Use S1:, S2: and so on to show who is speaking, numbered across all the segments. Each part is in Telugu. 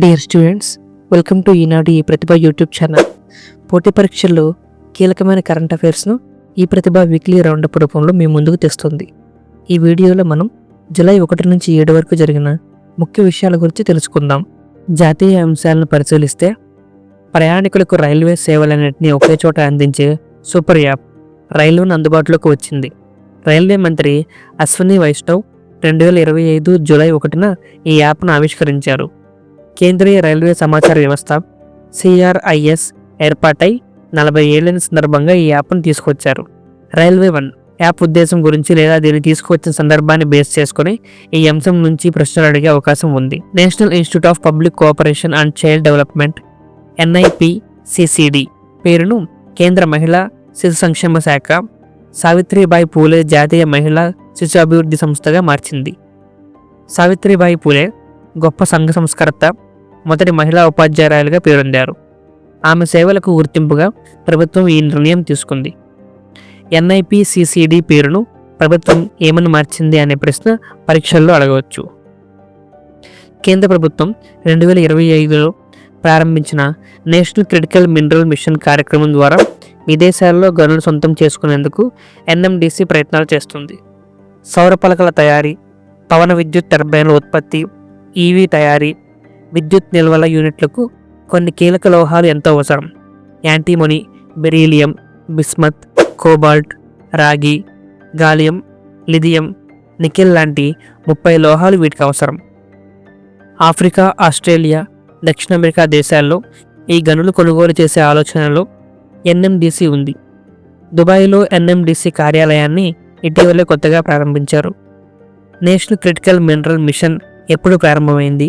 S1: డియర్ స్టూడెంట్స్, వెల్కమ్ టు ఈనాడు ఈ ప్రతిభ యూట్యూబ్ ఛానల్. పోటీ పరీక్షల్లో కీలకమైన కరెంట్ అఫైర్స్ను ఈ ప్రతిభ వీక్లీ రౌండప్ రూపంలో మీ ముందుకు తెస్తుంది. ఈ వీడియోలో మనం జూలై 1 నుంచి 7 వరకు జరిగిన ముఖ్య విషయాల గురించి తెలుసుకుందాం. జాతీయ అంశాలను పరిశీలిస్తే ప్రయాణికులకు రైల్వే సేవలన్నింటినీ ఒకే చోట అందించే సూపర్ యాప్ రైల్వేను అందుబాటులోకి వచ్చింది. రైల్వే మంత్రి అశ్విని వైష్ణవ్ 2025 జూలై 1న ఈ యాప్ను ఆవిష్కరించారు. కేంద్రీయ రైల్వే సమాచార వ్యవస్థ CRIS ఏర్పాటై 40 ఏళ్ల సందర్భంగా ఈ యాప్ను తీసుకొచ్చారు. రైల్వే వన్ యాప్ ఉద్దేశం గురించి లేదా దీన్ని తీసుకువచ్చిన సందర్భాన్ని బేస్ చేసుకుని ఈ అంశం నుంచి ప్రశ్నలు అడిగే అవకాశం ఉంది. National institute of public cooperation and child development NIPCCD పేరును కేంద్ర మహిళా శిశు సంక్షేమ శాఖ సావిత్రిబాయి పూలే జాతీయ మహిళా శిశు అభివృద్ధి సంస్థగా మార్చింది. సావిత్రిబాయి పూలే గొప్ప సంఘ సంస్కర్త, మొదటి మహిళా ఉపాధ్యాయురాలుగా పేరొందారు. ఆమె సేవలకు గుర్తింపుగా ప్రభుత్వం ఈ నిర్ణయం తీసుకుంది. NIPCCD పేరును ప్రభుత్వం ఏమని మార్చింది అనే ప్రశ్న పరీక్షల్లో అడగవచ్చు. కేంద్ర ప్రభుత్వం 2025లో ప్రారంభించిన నేషనల్ క్రిటికల్ మినరల్ మిషన్ కార్యక్రమం ద్వారా విదేశాల్లో గనులు సొంతం చేసుకునేందుకు NMDC ప్రయత్నాలు చేస్తుంది. సౌర పలకల తయారీ, పవన విద్యుత్ టర్బైన్ల ఉత్పత్తి, EV తయారీ, విద్యుత్ నిల్వల యూనిట్లకు కొన్ని కీలక లోహాలు ఎంతో అవసరం. యాంటీమొని, బెరీలియం, బిస్మత్, కోబాల్ట్, రాగి, గాలియం, లిథియం, నికెల్ లాంటి 30 లోహాలు వీటికి అవసరం. ఆఫ్రికా, ఆస్ట్రేలియా, దక్షిణ అమెరికా దేశాల్లో ఈ గనులు కొనుగోలు చేసే ఆలోచనలో NMDC ఉంది. దుబాయ్లో NMDC కార్యాలయాన్ని ఇటీవలే కొత్తగా ప్రారంభించారు. నేషనల్ క్రిటికల్ మినరల్ మిషన్ ఎప్పుడు ప్రారంభమైంది?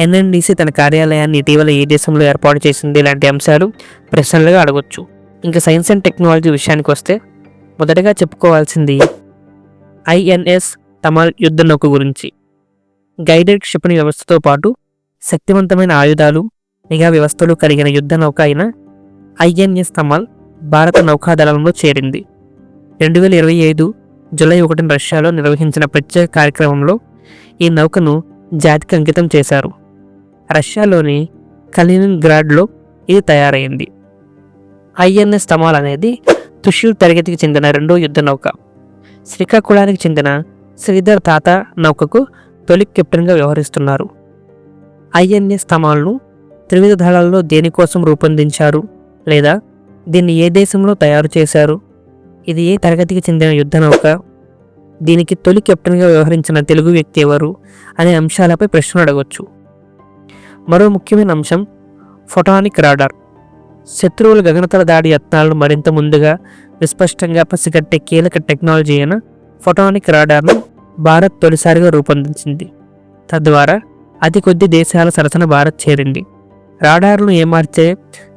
S1: NMDC తన కార్యాలయాన్ని ఇటీవల ఏ దేశంలో ఏర్పాటు చేసింది? ఇలాంటి అంశాలు ప్రశ్నలుగా అడగొచ్చు. ఇంకా సైన్స్ అండ్ టెక్నాలజీ విషయానికి వస్తే మొదటగా చెప్పుకోవాల్సింది INS తమాల్ యుద్ధ నౌక గురించి. గైడెడ్ క్షిపణి వ్యవస్థతో పాటు శక్తివంతమైన ఆయుధాలు, నిఘా వ్యవస్థలు కలిగిన యుద్ధ నౌక అయిన INS తమాల్ భారత నౌకాదళంలో చేరింది. 2025 జూలై 1 రష్యాలో నిర్వహించిన ప్రత్యేక కార్యక్రమంలో ఈ నౌకను జాతికి అంకితం చేశారు. రష్యాలోని కలినిన్గ్రాడ్లో ఇది తయారైంది. INS తమాల్ అనేది తుషూర్ తరగతికి చెందిన రెండో యుద్ధ నౌక. శ్రీకాకుళానికి చెందిన శ్రీధర్ తాత నౌకకు తొలి కెప్టెన్గా వ్యవహరిస్తున్నారు. INS తమాల్ను త్రివిధ దళాల్లో దేనికోసం రూపొందించారు లేదా దీన్ని ఏ దేశంలో తయారు చేశారు, ఇది ఏ తరగతికి చెందిన యుద్ధ నౌక, దీనికి తొలి కెప్టెన్గా వ్యవహరించిన తెలుగు వ్యక్తి ఎవరు అనే అంశాలపై ప్రశ్నలు అడగవచ్చు. మరో ముఖ్యమైన అంశం ఫోటానిక్ రాడార్. శత్రువుల గగనతల దాడి యత్నాలను మరింత ముందుగా విస్పష్టంగా పసిగట్టే కీలక టెక్నాలజీ అయిన ఫోటానిక్ రాడార్ను భారత్ తొలిసారిగా రూపొందించింది. తద్వారా అతి కొద్ది దేశాల సరసన భారత్ చేరింది. రాడార్లను ఏమార్చే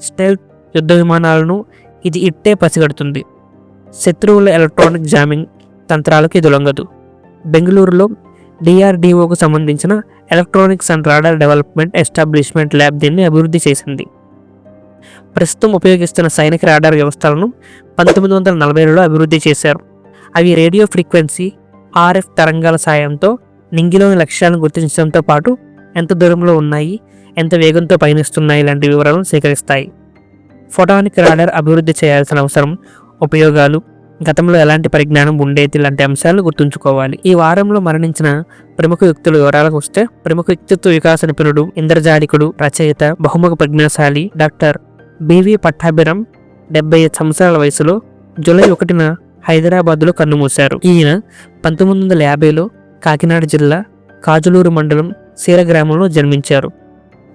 S1: స్టెల్త్ యుద్ధ విమానాలను ఇది ఇట్టే పసిగడుతుంది. శత్రువుల ఎలక్ట్రానిక్ జామింగ్ తంత్రాలకు ఇది లొంగదు. బెంగళూరులో DRDOకు సంబంధించిన electronics and radar development establishment lab దీన్ని అభివృద్ధి చేసింది. ప్రస్తుతం ఉపయోగిస్తున్న సైనిక రాడార్ వ్యవస్థలను 1940లో అభివృద్ధి చేశారు. అవి రేడియో ఫ్రీక్వెన్సీ RF తరంగాల సాయంతో నింగిలోని లక్ష్యాలను గుర్తించడంతో పాటు ఎంత దూరంలో ఉన్నాయి, ఎంత వేగంతో పయనిస్తున్నాయి ఇలాంటి వివరాలను సేకరిస్తాయి. ఫోటానిక్ రాడార్ అభివృద్ధి చేయాల్సిన అవసరం, ఉపయోగాలు, గతంలో ఎలాంటి పరిజ్ఞానం ఉండేది లాంటి అంశాలను గుర్తుంచుకోవాలి. ఈ వారంలో మరణించిన ప్రముఖ వ్యక్తుల వివరాలకు వస్తే ప్రముఖ వ్యక్తిత్వ వికాస నిపుణుడు, ఇంద్రజాలికుడు, రచయిత, బహుముఖ ప్రజ్ఞాశాలి డాక్టర్ BV పట్టాభిరామ్ 75 సంవత్సరాల వయసులో జూలై 1న హైదరాబాద్లో కన్నుమూశారు. ఈయన 1950లో కాకినాడ జిల్లా కాజులూరు మండలం సీర గ్రామంలో జన్మించారు.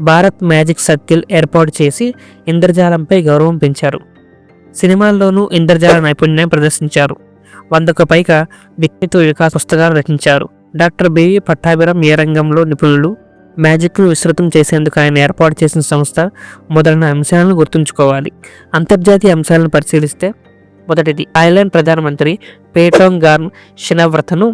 S1: భారత్ మ్యాజిక్ సర్కిల్ ఏర్పాటు చేసి ఇంద్రజాలంపై గౌరవం పెంచారు. సినిమాల్లోనూ ఇంద్రజాల నైపుణ్యం ప్రదర్శించారు. 100కు పైగా వ్యక్తిత్వ వికాస పుస్తకాలు రచించారు. డాక్టర్ BV పట్టాభిరామ్ ఏ రంగంలో నిపుణులు, మ్యాజిక్ను విస్తృతం చేసేందుకు ఆయన ఏర్పాటు చేసిన సంస్థ మొదలైన అంశాలను గుర్తుంచుకోవాలి. అంతర్జాతీయ అంశాలను పరిశీలిస్తే మొదటిది, థాయిలాండ్ ప్రధానమంత్రి పేటాంగ్ గాన్ షినవ్రతను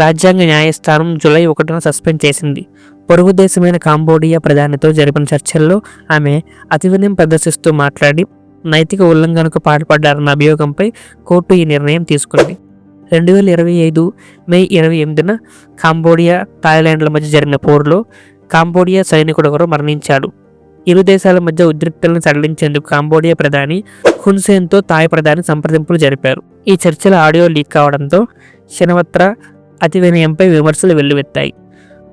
S1: రాజ్యాంగ న్యాయస్థానం జూలై 1న సస్పెండ్ చేసింది. పొరుగు దేశమైన కాంబోడియా ప్రధానితో జరిపిన చర్చల్లో ఆమె అతివినయం ప్రదర్శిస్తూ మాట్లాడి నైతిక ఉల్లంఘనకు పాల్పడ్డారన్న అభియోగంపై కోర్టు ఈ నిర్ణయం తీసుకుంది. 2025 మే 28న కాంబోడియా, థాయిలాండ్ల మధ్య జరిగిన పోరులో కాంబోడియా సైనికుడొకరు మరణించాడు. ఇరు దేశాల మధ్య ఉద్రిక్తలను సడలించేందుకు కాంబోడియా ప్రధాని హున్సేన్తో థాయ్ ప్రధాని సంప్రదింపులు జరిపారు. ఈ చర్చల ఆడియో లీక్ కావడంతో షెనవత్ర అతి వినయంపై విమర్శలు వెల్లువెత్తాయి.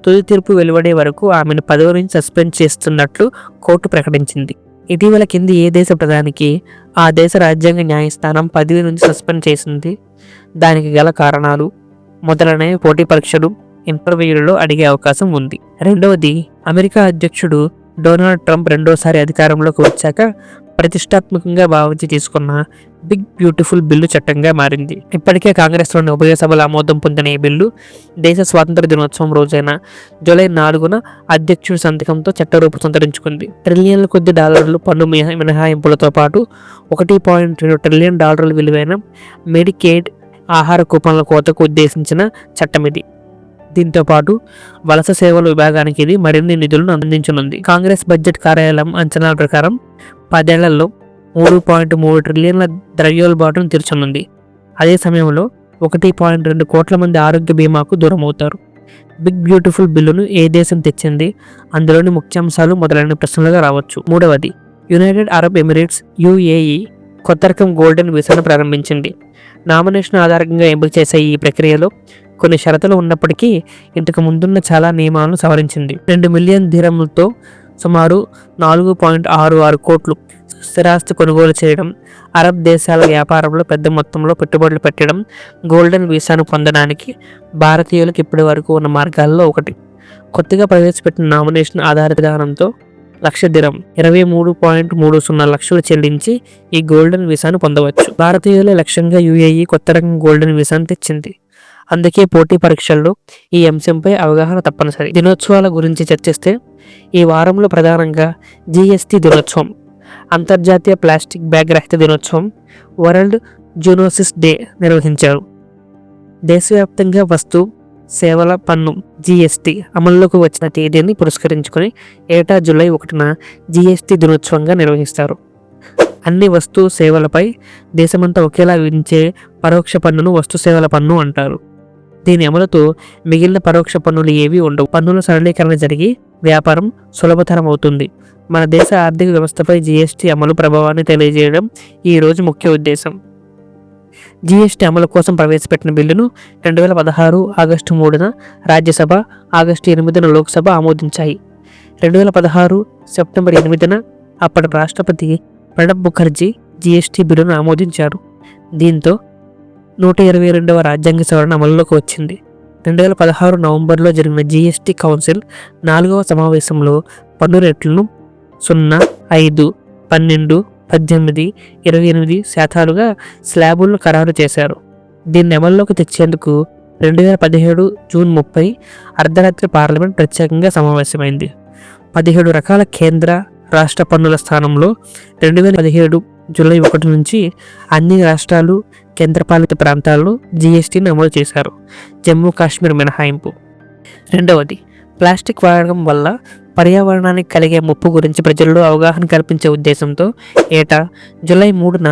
S1: తుది తీర్పు వెలువడే వరకు ఆమెను పదవి నుంచి సస్పెండ్ చేస్తున్నట్లు కోర్టు ప్రకటించింది. ఇటీవల కింది ఏ దేశ ప్రధానికి ఆ దేశ రాజ్యాంగ న్యాయస్థానం పదవి నుంచి సస్పెండ్ చేసింది, దానికి గల కారణాలు మొదలనే పోటీ పరీక్షలు, ఇంటర్వ్యూలలో అడిగే అవకాశం ఉంది. రెండవది, అమెరికా అధ్యక్షుడు డొనాల్డ్ ట్రంప్ రెండోసారి అధికారంలోకి వచ్చాక ప్రతిష్టాత్మకంగా భావించి తీసుకున్న బిగ్ బ్యూటిఫుల్ బిల్లు చట్టంగా మారింది. ఇప్పటికే కాంగ్రెస్లోని ఉభయ సభల ఆమోదం పొందిన ఈ బిల్లు దేశ స్వాతంత్ర దినోత్సవం రోజైన జూలై 4న అధ్యక్షుడి సంతకంతో చట్టరూపం సంతరించుకుంది. ట్రిలియన్ల కొద్ది డాలర్లు పన్ను మినహాయింపులతో పాటు $1.2 ట్రిలియన్ విలువైన మెడికేడ్ ఆహార కూపన్ల కోతకు ఉద్దేశించిన చట్టం ఇది. దీంతో పాటు వలస సేవల విభాగానికి ఇది మరిన్ని నిధులను అందించనుంది. కాంగ్రెస్ బడ్జెట్ కార్యాలయం అంచనాల ప్రకారం 10 ఏళ్లలో 3.3 ట్రిలియన్ల ద్రవ్యోల్బణం తీర్చనుంది. అదే సమయంలో 1.2 కోట్ల మంది ఆరోగ్య బీమాకు దూరమవుతారు. బిగ్ బ్యూటిఫుల్ బిల్లును ఏ దేశం తెచ్చింది, అందులోని ముఖ్యాంశాలు మొదలైన ప్రశ్నలుగా రావచ్చు. మూడవది, యునైటెడ్ అరబ్ ఎమిరేట్స్ UAE కొత్త రకం గోల్డెన్ వీసాను ప్రారంభించింది. నామినేషన్ ఆధారంగా ఎంపిక చేసే ఈ ప్రక్రియలో కొన్ని షరతులు ఉన్నప్పటికీ ఇంతకు ముందున్న చాలా నియమాలను సవరించింది. 2 మిలియన్ దిరములతో సుమారు 4.66 కోట్లు స్థిరాస్తి కొనుగోలు చేయడం, అరబ్ దేశాల వ్యాపారంలో పెద్ద మొత్తంలో పెట్టుబడులు పెట్టడం గోల్డెన్ వీసాను పొందడానికి భారతీయులకు ఇప్పటి వరకు ఉన్న మార్గాల్లో ఒకటి. కొత్తగా ప్రవేశపెట్టిన నామినేషన్ ఆధారిత విధానంతో 1,00,000 దిరం 23.30 లక్షలు చెల్లించి ఈ గోల్డెన్ వీసాను పొందవచ్చు. భారతీయుల లక్ష్యంగా UAE కొత్త రకం గోల్డెన్ వీసాను తెచ్చింది. అందుకే పోటీ పరీక్షల్లో ఈ అంశంపై అవగాహన తప్పనిసరి. దినోత్సవాల గురించి చర్చిస్తే ఈ వారంలో ప్రధానంగా GST దినోత్సవం, అంతర్జాతీయ ప్లాస్టిక్ బ్యాగ్ రహిత దినోత్సవం, వరల్డ్ జూనోసిస్ డే నిర్వహించారు. దేశవ్యాప్తంగా వస్తు సేవల పన్ను GST అమల్లోకి వచ్చిన తేదీని పురస్కరించుకొని ఏటా జూలై 1న GST దినోత్సవంగా నిర్వహిస్తారు. అన్ని వస్తు సేవలపై దేశమంతా ఒకేలా విధించే పరోక్ష పన్నును వస్తు సేవల పన్ను అంటారు. దీని అమలుతో మిగిలిన పరోక్ష పన్నులు ఏవీ ఉండవు. పన్నుల సరళీకరణ జరిగి వ్యాపారం సులభతరం అవుతుంది. మన దేశ ఆర్థిక వ్యవస్థపై GST అమలు ప్రభావాన్ని తెలియజేయడం ఈ రోజు ముఖ్య ఉద్దేశం. GST అమలు కోసం ప్రవేశపెట్టిన బిల్లును 2016 ఆగస్టు 3న రాజ్యసభ, ఆగస్టు 8న లోక్సభ ఆమోదించాయి. 2016 సెప్టెంబర్ 8న అప్పటి రాష్ట్రపతి ప్రణబ్ ముఖర్జీ GST బిల్లును ఆమోదించారు. దీంతో 122వ రాజ్యాంగ సవరణ అమలులోకి వచ్చింది. 2016 నవంబర్లో జరిగిన GST కౌన్సిల్ 4వ సమావేశంలో పన్ను రేట్లను 0, 5, 12, 18, 28 శాతాలుగా స్లాబులను ఖరారు చేశారు. దీన్ని అమల్లోకి తెచ్చేందుకు 2017 జూన్ 30 అర్ధరాత్రి పార్లమెంట్ ప్రత్యేకంగా సమావేశమైంది. 17 రకాల కేంద్ర, రాష్ట్ర పన్నుల స్థానంలో 2017 జూలై 1 నుంచి అన్ని రాష్ట్రాలు, కేంద్రపాలిత ప్రాంతాల్లో GSTని అమలు చేశారు, జమ్మూ కాశ్మీర్ మినహాయింపు. రెండవది, ప్లాస్టిక్ వాడకం వల్ల పర్యావరణానికి కలిగే ముప్పు గురించి ప్రజల్లో అవగాహన కల్పించే ఉద్దేశంతో ఏటా జూలై 3న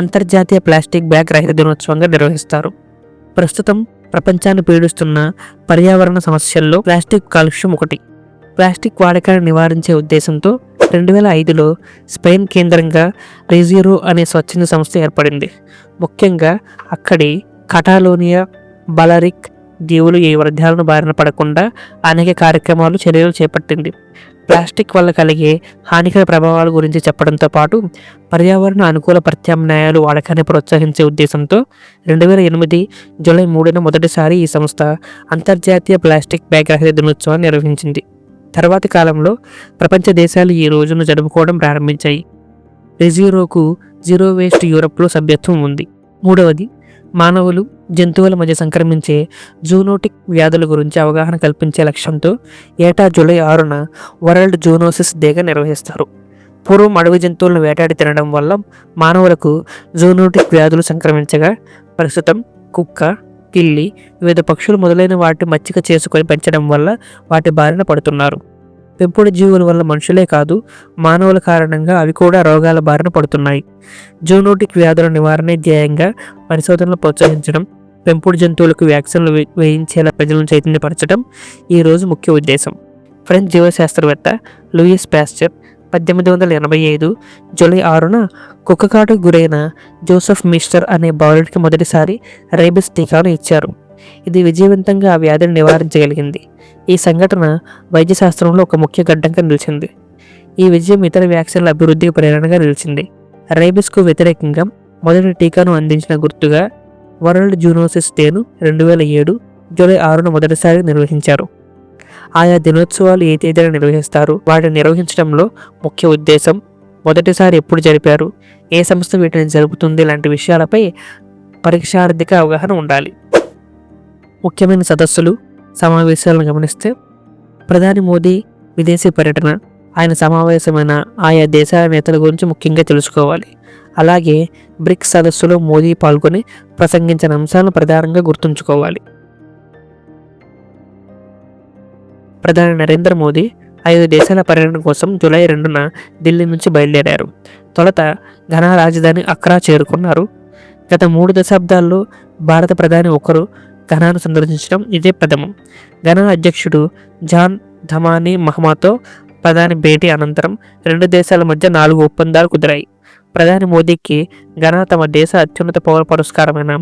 S1: అంతర్జాతీయ ప్లాస్టిక్ బ్యాగ్ రహిత దినోత్సవంగా నిర్వహిస్తారు. ప్రస్తుతం ప్రపంచాన్ని పీడిస్తున్న పర్యావరణ సమస్యల్లో ప్లాస్టిక్ కాలుష్యం ఒకటి. ప్లాస్టిక్ వాడకాన్ని నివారించే ఉద్దేశంతో 2005లో స్పెయిన్ కేంద్రంగా రిజిరో అనే స్వచ్ఛంద సంస్థ ఏర్పడింది. ముఖ్యంగా అక్కడి కటాలోనియా, బలరిక్ దీవులు ఈ వ్యర్థాలను బారిన పడకుండా అనేక చర్యలు చేపట్టింది. ప్లాస్టిక్ వల్ల కలిగే హానికర ప్రభావాల గురించి చెప్పడంతో పాటు పర్యావరణ అనుకూల ప్రత్యామ్నాయాలు వాడకాన్ని ప్రోత్సహించే ఉద్దేశంతో 2008 జూలై 3న మొదటిసారి ఈ సంస్థ అంతర్జాతీయ ప్లాస్టిక్ బ్యాగ్ రహిత దినోత్సవాన్ని నిర్వహించింది. తర్వాతి కాలంలో ప్రపంచ దేశాలు ఈ రోజును జరుపుకోవడం ప్రారంభించాయి. రిజిరోకు జీరో వేస్ట్ యూరప్లో సభ్యత్వం ఉంది. మూడవది, మానవులు, జంతువుల మధ్య సంక్రమించే జూనోటిక్ వ్యాధుల గురించి అవగాహన కల్పించే లక్ష్యంతో ఏటా జూలై 6న వరల్డ్ జూనోసిస్ డేగా నిర్వహిస్తారు. పూర్వం అడవి జంతువులను వేటాడి తినడం వల్ల మానవులకు జూనోటిక్ వ్యాధులు సంక్రమించగా ప్రస్తుతం కుక్క, పిల్లి, వివిధ పక్షులు మొదలైన వాటి మచ్చిక చేసుకొని పెంచడం వల్ల వాటి బారిన పడుతున్నారు. పెంపుడు జీవుల వల్ల మనుషులే కాదు, మానవుల కారణంగా అవి కూడా రోగాల బారిన పడుతున్నాయి. జూనోటిక్ వ్యాధుల నివారణ ధ్యేయంగా పరిశోధనలు ప్రోత్సహించడం, పెంపుడు జంతువులకు వ్యాక్సిన్లు వేయించేలా ప్రజలను చైతన్యపరచడం ఈ రోజు ముఖ్య ఉద్దేశం. ఫ్రెంచ్ జీవశాస్త్రవేత్త లూయిస్ పాస్చర్ 1885 జూలై 6న కుక్కకాటుకు గురైన జోసెఫ్ మిస్టర్ అనే బాలుడికి మొదటిసారి రేబిస్ టీకాను ఇచ్చారు. ఇది విజయవంతంగా ఆ వ్యాధిని నివారించగలిగింది. ఈ సంఘటన వైద్యశాస్త్రంలో ఒక ముఖ్య ఘట్టంగా నిలిచింది. ఈ విజయం ఇతర వ్యాక్సిన్ల అభివృద్ధికి ప్రేరణగా నిలిచింది. రేబిస్కు వ్యతిరేకంగా మొదటి టీకాను అందించిన గుర్తుగా వరల్డ్ జూనోసిస్ డేను 2007 జూలై 6న మొదటిసారి నిర్వహించారు. ఆయా దినోత్సవాలు ఏ తేదీన నిర్వహిస్తారు, వాటిని నిర్వహించడంలో ముఖ్య ఉద్దేశం, మొదటిసారి ఎప్పుడు జరిపారు, ఏ సంస్థ వీటిని జరుపుతుంది లాంటి విషయాలపై పరీక్షార్థిక అవగాహన ఉండాలి. ముఖ్యమైన సదస్సులు, సమావేశాలను గమనిస్తే ప్రధాని మోదీ విదేశీ పర్యటన, ఆయన సమావేశమైన ఆయా దేశాల నేతల గురించి ముఖ్యంగా తెలుసుకోవాలి. అలాగే బ్రిక్స్ సదస్సులో మోదీ పాల్గొని ప్రసంగించిన అంశాలను ప్రధానంగా గుర్తుంచుకోవాలి. ప్రధాని నరేంద్ర మోదీ 5 దేశాల పర్యటన కోసం జూలై 2న ఢిల్లీ నుంచి బయలుదేరారు. తొలుత ఘనా రాజధాని అక్రా చేరుకున్నారు. గత 3 దశాబ్దాల్లో భారత ప్రధాని ఒకరు ఘనాను సందర్శించడం ఇదే ప్రథమం. ఘనా అధ్యక్షుడు జాన్ ధమానీ మహమాతో ప్రధాని భేటీ అనంతరం 2 దేశాల మధ్య 4 ఒప్పందాలు కుదిరాయి. ప్రధాని మోదీకి ఘనా తమ దేశ అత్యున్నత పౌర పురస్కారమైన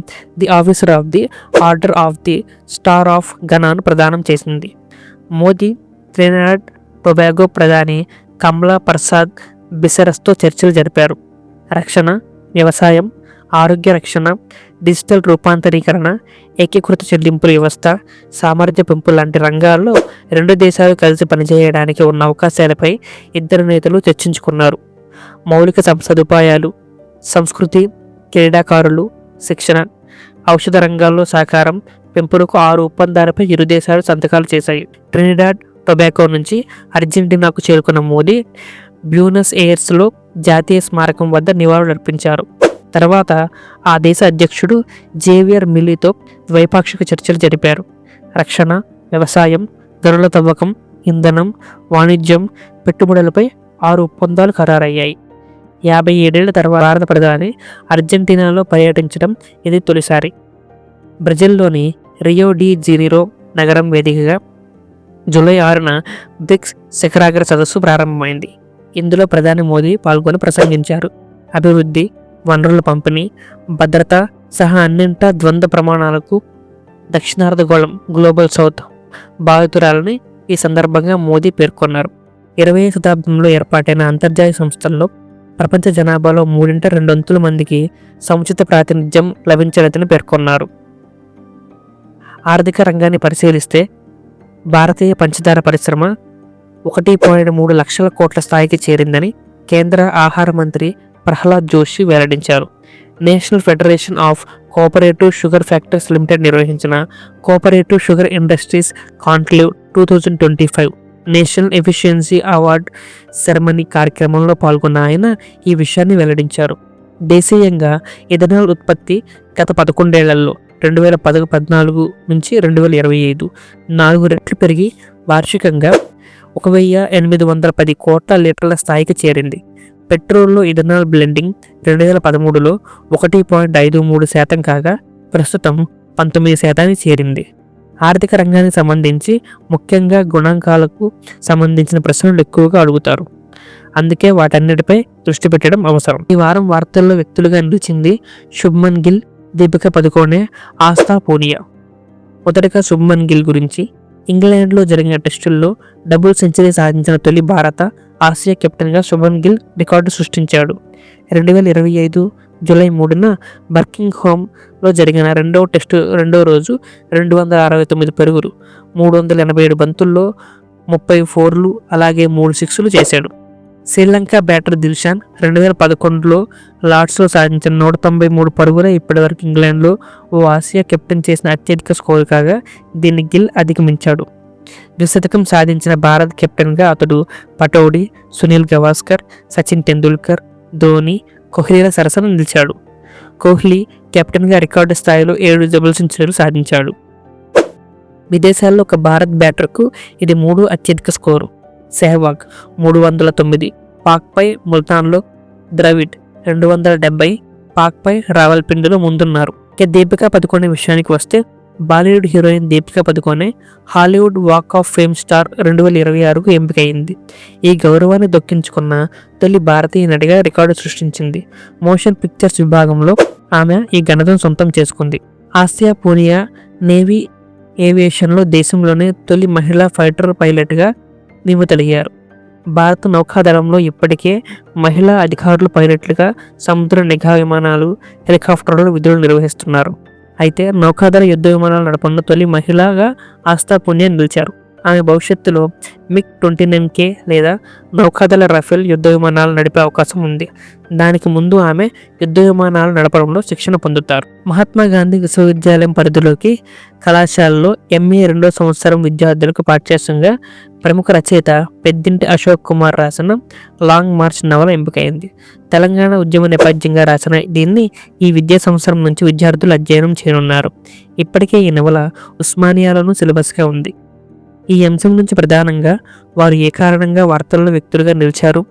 S1: the officer of the order of the star of ఘనాను ప్రదానం చేసింది. మోదీ ట్రినిడాడ్ టొబాగో ప్రధాని కమలా ప్రసాద్ బిసరస్తో చర్చలు జరిపారు. రక్షణ, వ్యవసాయం, ఆరోగ్య రక్షణ, డిజిటల్ రూపాంతరీకరణ, ఏకీకృత చెల్లింపుల వ్యవస్థ, సామర్థ్య పెంపు లాంటి రంగాల్లో 2 దేశాలు కలిసి పనిచేయడానికి ఉన్న అవకాశాలపై ఇద్దరు నేతలు చర్చించుకున్నారు. మౌలిక సదుపాయాలు, సంస్కృతి, క్రీడాకారులు, శిక్షణ, ఔషధ రంగాల్లో సహకారం పెంపునకు 6 ఒప్పందాలపై ఇరు దేశాలు సంతకాలు చేశాయి. ట్రినిడాడ్ టొబాగో నుంచి అర్జెంటీనాకు చేరుకున్న మోదీ బ్యూనస్ ఎయిర్స్లో జాతీయ స్మారకం వద్ద నివాళులర్పించారు. తర్వాత ఆ దేశ అధ్యక్షుడు జేవియర్ మిల్లీతో ద్వైపాక్షిక చర్చలు జరిపారు. రక్షణ, వ్యవసాయం, గనుల తవ్వకం, ఇంధనం, వాణిజ్యం, పెట్టుబడులపై 6 ఒప్పందాలు ఖరారయ్యాయి. 57 ఏళ్ల తర్వాత భారత ప్రధాని అర్జెంటీనాలో పర్యటించడం ఇది తొలిసారి. బ్రెజిల్లోని రియో డి జనీరో నగరం వేదికగా జూలై 6న బ్రిక్స్ శిఖరాగ్ర సదస్సు ప్రారంభమైంది. ఇందులో ప్రధాని మోదీ పాల్గొని ప్రసంగించారు. అభివృద్ధి, వనరుల పంపిణీ, భద్రత సహా అన్నింటా ద్వంద్వ ప్రమాణాలకు దక్షిణార్ధగోళం గ్లోబల్ సౌత్ బాధితురాలని ఈ సందర్భంగా మోదీ పేర్కొన్నారు. 20వ శతాబ్దంలో ఏర్పాటైన అంతర్జాతీయ సంస్థల్లో ప్రపంచ జనాభాలో 3/2 మందికి సముచిత ప్రాతినిధ్యం లభించలేదని పేర్కొన్నారు. ఆర్థిక రంగాన్ని పరిశీలిస్తే భారతీయ పంచదార పరిశ్రమ 1.3 లక్షల కోట్ల స్థాయికి చేరిందని కేంద్ర ఆహార మంత్రి ప్రహ్లాద్ జోషి వెల్లడించారు. National federation of cooperative sugar factories limited నిర్వహించిన cooperative sugar industries conclave 2025 national efficiency award ceremony కార్యక్రమంలో పాల్గొన్న ఆయన ఈ విషయాన్ని వెల్లడించారు. దేశీయంగా ఇథనాల్ ఉత్పత్తి గత 11 ఏళ్లలో 2014 నుంచి 2025 4 రెట్లు పెరిగి వార్షికంగా 1810 కోట్ల లీటర్ల స్థాయికి చేరింది. పెట్రోల్లో ఇథనాల్ బ్లెండింగ్ 2013లో 1.53% కాగా ప్రస్తుతం 19% చేరింది. ఆర్థిక రంగానికి సంబంధించి ముఖ్యంగా గణాంకాలకు సంబంధించిన ప్రశ్నలు ఎక్కువగా అడుగుతారు. అందుకే వాటన్నిటిపై దృష్టి పెట్టడం అవసరం. ఈ వారం వార్తల్లో వ్యక్తులుగా నిలిచింది శుభ్మన్ గిల్, దీపికా పదుకోనే, ఆస్థా పూనియా. మొదటగా శుభ్మన్ గిల్ గురించి. ఇంగ్లాండ్లో జరిగిన టెస్టుల్లో డబుల్ సెంచరీ సాధించిన తొలి భారత ఆసియా కెప్టెన్గా శుభ్మన్ గిల్ రికార్డు సృష్టించాడు. 2025 జూలై 3న బర్కింగ్హామ్లో జరిగిన రెండవ టెస్టు రెండో రోజు 269 పరుగులు, 387 బంతుల్లో 30 ఫోర్లు, అలాగే 3 సిక్స్లు చేశాడు. శ్రీలంక బ్యాటర్ దిల్షాన్ 2011లో లార్డ్స్లో సాధించిన 193 పరుగులే ఇప్పటివరకు ఇంగ్లాండ్లో ఓ ఆసియా కెప్టెన్ చేసిన అత్యధిక స్కోరు కాగా దీన్ని గిల్ అధిగమించాడు. ద్విశతకం సాధించిన భారత్ కెప్టెన్గా అతడు పటౌడి, సునీల్ గవాస్కర్, సచిన్ టెండూల్కర్, ధోని, కోహ్లీల సరసన నిలిచాడు. కోహ్లీ కెప్టెన్గా రికార్డు స్థాయిలో 7 డబుల్ సెంచరీలు సాధించాడు. విదేశాల్లో ఒక భారత్ బ్యాటర్కు ఇది 3వ అత్యధిక స్కోరు. సెహ్వాగ్ 309, పాక్పై ముల్తాన్లో ద్రవిడ్ 270, పాక్పై రావల్పిండిలో ముందున్నారు. ఇక దీపికా పదుకోనే విషయానికి వస్తే Bollywood heroine Deepika Padukone Hollywood walk of fame star 2026కు ఎంపికయింది. ఈ గౌరవాన్ని దక్కించుకున్న తొలి భారతీయ నటిగా రికార్డు సృష్టించింది. మోషన్ పిక్చర్స్ విభాగంలో ఆమె ఈ ఘనతను సొంతం చేసుకుంది. ఆసియా పూనియా నేవీ ఏవియేషన్లో దేశంలోనే తొలి మహిళా ఫైటర్ పైలట్గా నియమితులయ్యారు. భారత నౌకాదళంలో ఇప్పటికే మహిళా అధికారులు పైలట్లుగా సముద్ర నిఘా విమానాలు, హెలికాప్టర్లు విధులు నిర్వహిస్తున్నారు. అయితే నౌకాదళ యుద్ధ విమానాలు నడపనున్న తొలి మహిళగా ఆస్థా పుణ్య నిలిచారు. ఆమె భవిష్యత్తులో MiG-29K లేదా నౌకాదళ రఫేల్ యుద్ధ విమానాలు నడిపే అవకాశం ఉంది. దానికి ముందు ఆమె యుద్ధ విమానాలు నడపడంలో శిక్షణ పొందుతారు. మహాత్మా గాంధీ విశ్వవిద్యాలయం పరిధిలోకి కళాశాలలో MA 2వ సంవత్సరం విద్యార్థులకు పాఠ్యాంశంగా ప్రముఖ రచయిత పెద్దింటి అశోక్ కుమార్ రాసిన లాంగ్ మార్చ్ నవల ఎంపికైంది. తెలంగాణ ఉద్యమ నేపథ్యంగా రాసిన దీన్ని ఈ విద్యా సంవత్సరం నుంచి విద్యార్థులు అధ్యయనం చేయనున్నారు. ఇప్పటికే ఈ నవల ఉస్మానియాలోనూ సిలబస్గా ఉంది. ఈ అంశం నుంచి ప్రధానంగా వారు ఏ కారణంగా వార్తల్లో వ్యక్తులుగా నిలిచారు,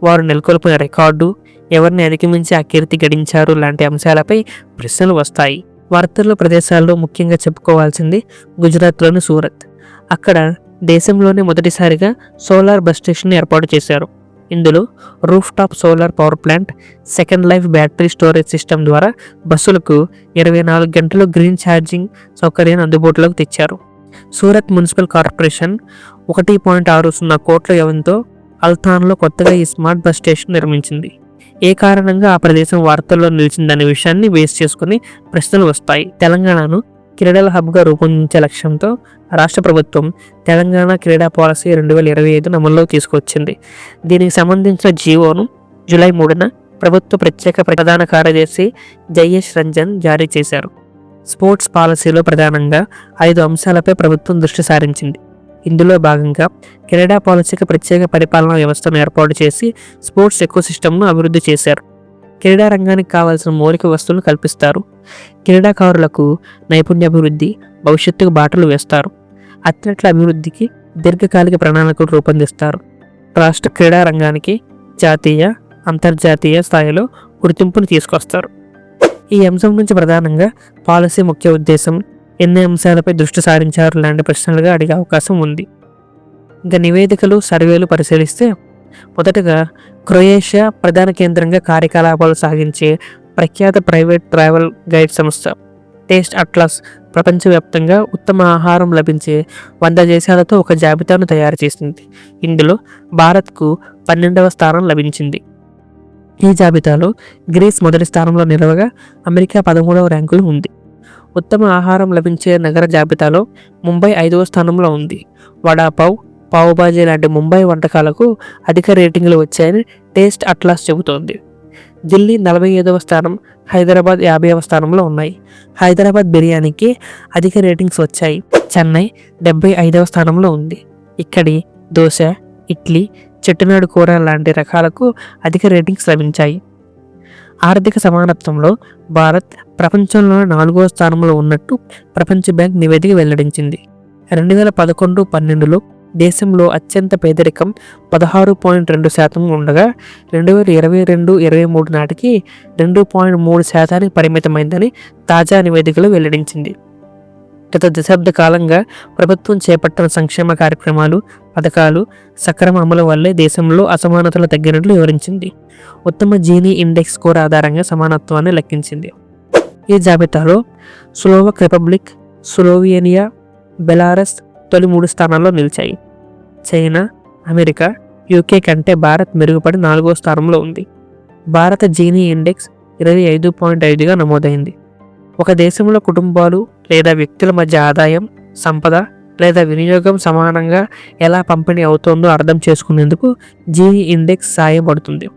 S1: వారు నెలకొల్పిన రికార్డు, ఎవరిని అధిగమించి ఆ కీర్తి గడించారు లాంటి అంశాలపై ప్రశ్నలు వస్తాయి. వార్తల్లో ప్రదేశాల్లో ముఖ్యంగా చెప్పుకోవాల్సింది గుజరాత్లోని సూరత్. అక్కడ దేశంలోనే మొదటిసారిగా సోలార్ బస్ స్టేషన్ ఏర్పాటు చేశారు. ఇందులో roof top solar power plant, second life battery storage system ద్వారా బస్సులకు 24 గంటలు గ్రీన్ ఛార్జింగ్ సౌకర్యాన్ని అందుబాటులోకి తెచ్చారు. సూరత్ మున్సిపల్ కార్పొరేషన్ 1.60 కోట్ల వ్యయంతో అల్తాన్లో కొత్తగా ఈ స్మార్ట్ బస్ స్టేషన్ నిర్మించింది. ఏ కారణంగా ఆ ప్రదేశం వార్తల్లో నిలిచిందనే విషయాన్ని బేస్ చేసుకుని ప్రశ్నలు వస్తాయి. తెలంగాణను క్రీడల హబ్గా రూపొందించే లక్ష్యంతో రాష్ట్ర ప్రభుత్వం తెలంగాణ క్రీడా పాలసీ 2025 అమల్లోకి తీసుకొచ్చింది. దీనికి సంబంధించిన జీవోను జూలై 3న ప్రభుత్వ ప్రత్యేక ప్రధాన కార్యదర్శి జయేష్ రంజన్ జారీ చేశారు. స్పోర్ట్స్ పాలసీలో ప్రధానంగా 5 అంశాలపై ప్రభుత్వం దృష్టి సారించింది. ఇందులో భాగంగా క్రీడా పాలసీకి ప్రత్యేక పరిపాలనా వ్యవస్థను ఏర్పాటు చేసి స్పోర్ట్స్ ఎకోసిస్టమ్ను అభివృద్ధి చేశారు. క్రీడా రంగానికి కావాల్సిన మౌలిక వస్తువులు కల్పిస్తారు. క్రీడాకారులకు నైపుణ్యాభివృద్ధి, భవిష్యత్తుకు బాటలు వేస్తారు. అథ్లెట్ల అభివృద్ధికి దీర్ఘకాలిక ప్రణాళికలు రూపొందిస్తారు. రాష్ట్ర క్రీడా రంగానికి జాతీయ, అంతర్జాతీయ స్థాయిలో గుర్తింపును తీసుకొస్తారు. ఈ అంశం నుంచి ప్రధానంగా పాలసీ ముఖ్య ఉద్దేశం, ఎన్ని అంశాలపై దృష్టి సారించారు లాంటి ప్రశ్నలుగా అడిగే అవకాశం ఉంది. ఇంకా నివేదికలు, సర్వేలు పరిశీలిస్తే మొదటగా క్రొయేషియా ప్రధాన కేంద్రంగా కార్యకలాపాలు సాగించే ప్రఖ్యాత ప్రైవేట్ ట్రావెల్ గైడ్ సంస్థ టేస్ట్ అట్లాస్ ప్రపంచవ్యాప్తంగా ఉత్తమ ఆహారం లభించే 100 దేశాలతో ఒక జాబితాను తయారు చేసింది. ఇందులో భారత్కు 12వ స్థానం లభించింది. ఈ జాబితాలో గ్రీస్ మొదటి స్థానంలో నిలవగా అమెరికా 13వ ర్యాంకులో ఉంది. ఉత్తమ ఆహారం లభించే నగర జాబితాలో ముంబై 5వ స్థానంలో ఉంది. వడాపావ్, పావుబాజీ లాంటి ముంబై వంటకాలకు అధిక రేటింగ్లు వచ్చాయని టేస్ట్ అట్లాస్ చెబుతోంది. ఢిల్లీ 45వ స్థానం, హైదరాబాద్ 50వ స్థానంలో ఉన్నాయి. హైదరాబాద్ బిర్యానీకి అధిక రేటింగ్స్ వచ్చాయి. చెన్నై 75వ స్థానంలో ఉంది. ఇక్కడి దోశ, ఇడ్లీ, చెట్టునాడు కూర లాంటి రకాలకు అధిక రేటింగ్స్ లభించాయి. ఆర్థిక సమానత్వంలో భారత్ ప్రపంచంలోనే 4వ స్థానంలో ఉన్నట్టు ప్రపంచ బ్యాంక్ నివేదిక వెల్లడించింది. 2011-12లో దేశంలో అత్యంత పేదరికం 16.2% ఉండగా 2022-23 నాటికి 2.3% పరిమితమైందని తాజా నివేదికలో వెల్లడించింది. గత దశాబ్ద కాలంగా ప్రభుత్వం చేపట్టిన సంక్షేమ కార్యక్రమాలు, పథకాలు సక్రమ అమలు వల్లే దేశంలో అసమానతలు తగ్గినట్లు వివరించింది. ఉత్తమ జీనీ ఇండెక్స్ స్కోర్ ఆధారంగా సమానత్వాన్ని లెక్కించింది. ఈ జాబితాలో స్లోవక్ రిపబ్లిక్, స్లోవేనియా, బెలారస్ తొలి 3 స్థానాల్లో నిలిచాయి. చైనా, అమెరికా, యూకే కంటే భారత్ మెరుగుపడి 4వ స్థానంలో ఉంది. భారత జీనీ ఇండెక్స్ 25.5గా నమోదైంది. ఒక దేశంలో కుటుంబాలు లేదా వ్యక్తుల మధ్య ఆదాయం, సంపద లేదా వినియోగం సమానంగా ఎలా పంపిణీ అవుతుందో అర్థం చేసుకునేందుకు జీనీ ఇండెక్స్ సహాయపడుతుంది.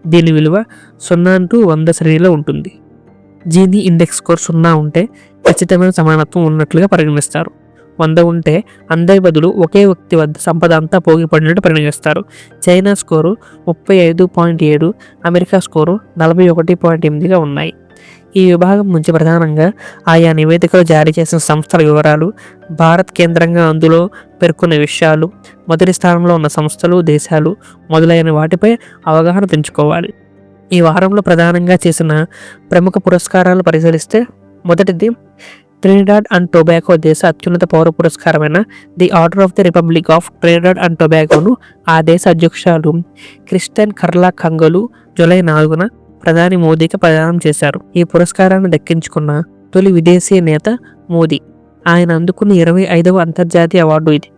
S1: దీని విలువ 0-100 శ్రేణిలో ఉంటుంది. జీనీ ఇండెక్స్ స్కోర్ 0 ఉంటే ఖచ్చితమైన సమానత్వం ఉన్నట్లుగా పరిగణిస్తారు. 100 ఉంటే అందరి బదులు ఒకే వ్యక్తి వద్ద సంపద అంతా పోగిపడినట్టు పరిగణిస్తారు. చైనా స్కోరు 35.7, అమెరికా స్కోరు 41.8గా ఉన్నాయి. ఈ విభాగం నుంచి ప్రధానంగా ఆయా నివేదికలు జారీ చేసిన సంస్థల వివరాలు, భారత్ కేంద్రంగా అందులో పేర్కొన్న విషయాలు, మొదటి స్థానంలో ఉన్న సంస్థలు, దేశాలు మొదలైన వాటిపై అవగాహన పెంచుకోవాలి. ఈ వారంలో ప్రధానంగా చేసిన ప్రముఖ పురస్కారాలు పరిశీలిస్తే మొదటిది ట్రినిడాడ్ అండ్ టొబాగో దేశ అత్యున్నత పౌర పురస్కారమైన the order of the republic of Trinidad and టొబాగోను ఆ దేశ అధ్యక్షురాలు క్రిస్టియన్ కర్లా కంగోలు జూలై 4న ప్రధాని మోదీకి ప్రదానం చేశారు. ఈ పురస్కారాన్ని దక్కించుకున్న తొలి విదేశీ నేత మోదీ. ఆయన అందుకున్న 25వ అంతర్జాతీయ అవార్డు ఇది.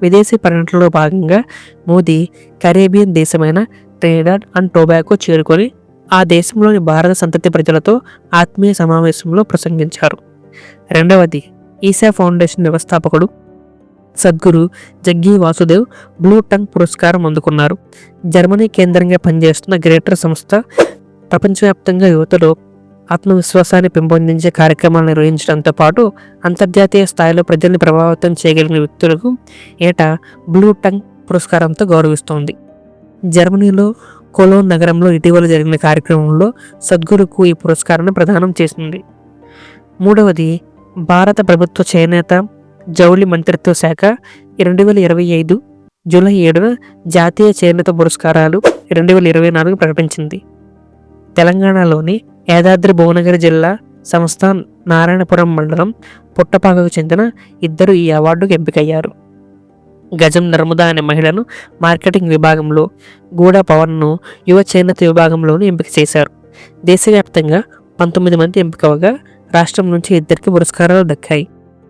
S1: విదేశీ పర్యటనలో భాగంగా మోదీ కరేబియన్ దేశమైన ట్రినిడాడ్ అండ్ టొబాగో చేరుకొని ఆ దేశంలోని భారత సంతతి ప్రజలతో ఆత్మీయ సమావేశంలో ప్రసంగించారు. రెండవది, ఈసా ఫౌండేషన్ వ్యవస్థాపకుడు సద్గురు జగ్గి వాసుదేవ్ బ్లూ టంగ్ పురస్కారం అందుకున్నారు. జర్మనీ కేంద్రంగా పనిచేస్తున్న గ్రేటర్ సంస్థ ప్రపంచవ్యాప్తంగా యువతలో ఆత్మవిశ్వాసాన్ని పెంపొందించే కార్యక్రమాలు నిర్వహించడంతో పాటు అంతర్జాతీయ స్థాయిలో ప్రజల్ని ప్రభావితం చేయగలిగిన వ్యక్తులకు ఏటా బ్లూ టంగ్ పురస్కారంతో గౌరవిస్తోంది. జర్మనీలో కొలోన్ నగరంలో ఇటీవల జరిగిన కార్యక్రమంలో సద్గురుకు ఈ పురస్కారాన్ని ప్రదానం చేసింది. మూడవది, భారత ప్రభుత్వ చేనేత జౌళి మంత్రిత్వ శాఖ 2025 జూలై 7న జాతీయ చేనేత పురస్కారాలు 2024 ప్రకటించింది. తెలంగాణలోని యాదాద్రి భువనగిరి జిల్లా సంస్థ నారాయణపురం మండలం పుట్టపాకకు చెందిన ఇద్దరు ఈ అవార్డుకు ఎంపికయ్యారు. గజం నర్మదా అనే మహిళను మార్కెటింగ్ విభాగంలో, గూడ పవన్ను యువ చేనేత విభాగంలోనూ ఎంపిక చేశారు. దేశవ్యాప్తంగా 19 మంది ఎంపికవగా రాష్ట్రం నుంచి 2 పురస్కారాలు దక్కాయి.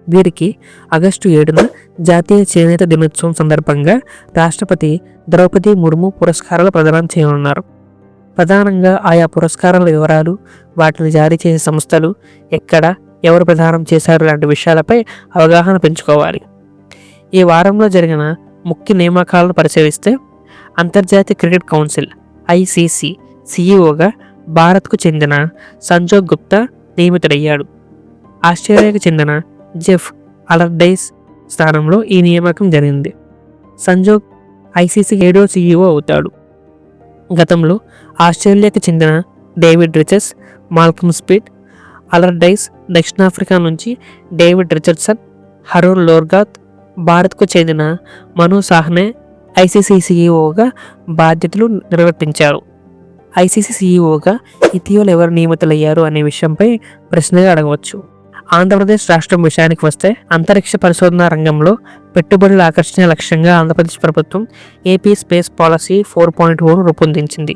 S1: వీరికి ఆగస్టు 7న జాతీయ చేనేత దినోత్సవం సందర్భంగా రాష్ట్రపతి ద్రౌపది ముర్ము పురస్కారాలు ప్రదానం చేయనున్నారు. ప్రధానంగా ఆయా పురస్కారాల వివరాలు, వాటిని జారీ చేసే సంస్థలు, ఎక్కడ, ఎవరు ప్రదానం చేశారు లాంటి విషయాలపై అవగాహన పెంచుకోవాలి. ఈ వారంలో జరిగిన ముఖ్య నియామకాలను పరిశీలిస్తే అంతర్జాతీయ క్రికెట్ కౌన్సిల్ ICC CEOగా భారత్కు చెందిన సంజోగ్ గుప్తా నియమితుడయ్యాడు. ఆస్ట్రేలియాకు చెందిన జెఫ్ అలర్డైస్ స్థానంలో ఈ నియామకం జరిగింది. సంజోగ్ ICC 7వ CEO అవుతాడు. గతంలో ఆస్ట్రేలియాకు చెందిన డేవిడ్ రిచర్స్, మాల్కమ్ స్పిట్, అలర్డైస్ దక్షిణాఫ్రికా నుంచి డేవిడ్ రిచర్డ్సన్, హరోన్ లోర్గాత్, భారత్కు చెందిన మను సాహ్నే ICC CEOగా బాధ్యతలు నిర్వర్తించారు. ICC CEOగా ఇటీవల ఎవరు నియమితులయ్యారు అనే విషయంపై ప్రశ్నగా అడగవచ్చు. ఆంధ్రప్రదేశ్ రాష్ట్రం విషయానికి వస్తే అంతరిక్ష పరిశోధన రంగంలో పెట్టుబడుల ఆకర్షణ లక్ష్యంగా ఆంధ్రప్రదేశ్ ప్రభుత్వం ఏపీ స్పేస్ పాలసీ 4.0ను రూపొందించింది.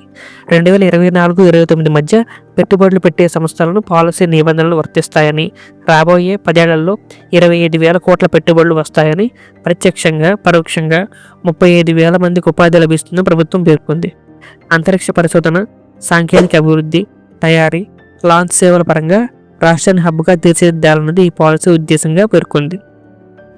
S1: 2024-29 మధ్య పెట్టుబడులు పెట్టే సంస్థలను పాలసీ నిబంధనలు వర్తిస్తాయని, రాబోయే 10 ఏళ్లలో 25,000 కోట్ల పెట్టుబడులు వస్తాయని, ప్రత్యక్షంగా పరోక్షంగా 35,000 మందికి ఉపాధి లభిస్తుందని ప్రభుత్వం పేర్కొంది. అంతరిక్ష పరిశోధన, సాంకేతిక అభివృద్ధి, తయారీ, లాంచ్ సేవల పరంగా రాష్ట్రాన్ని హబ్గా తీర్చిదిద్దాలన్నది ఈ పాలసీ ఉద్దేశంగా పేర్కొంది.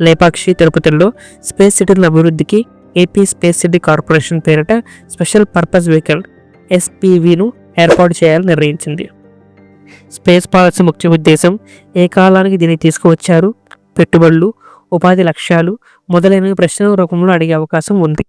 S1: లేపాక్షి, తిరుపతిలో స్పేస్ సిటీల అభివృద్ధికి ఏపీ స్పేస్ సిటీ కార్పొరేషన్ పేరిట స్పెషల్ పర్పస్ వెహికల్ SPVను ఏర్పాటు చేయాలని నిర్ణయించింది. స్పేస్ పాలసీ ముఖ్య ఉద్దేశం ఏ కాలానికి దీన్ని తీసుకువచ్చారు, పెట్టుబడులు, ఉపాధి లక్ష్యాలు మొదలైనవి ప్రశ్నల రూపంలో అడిగే అవకాశం ఉంది.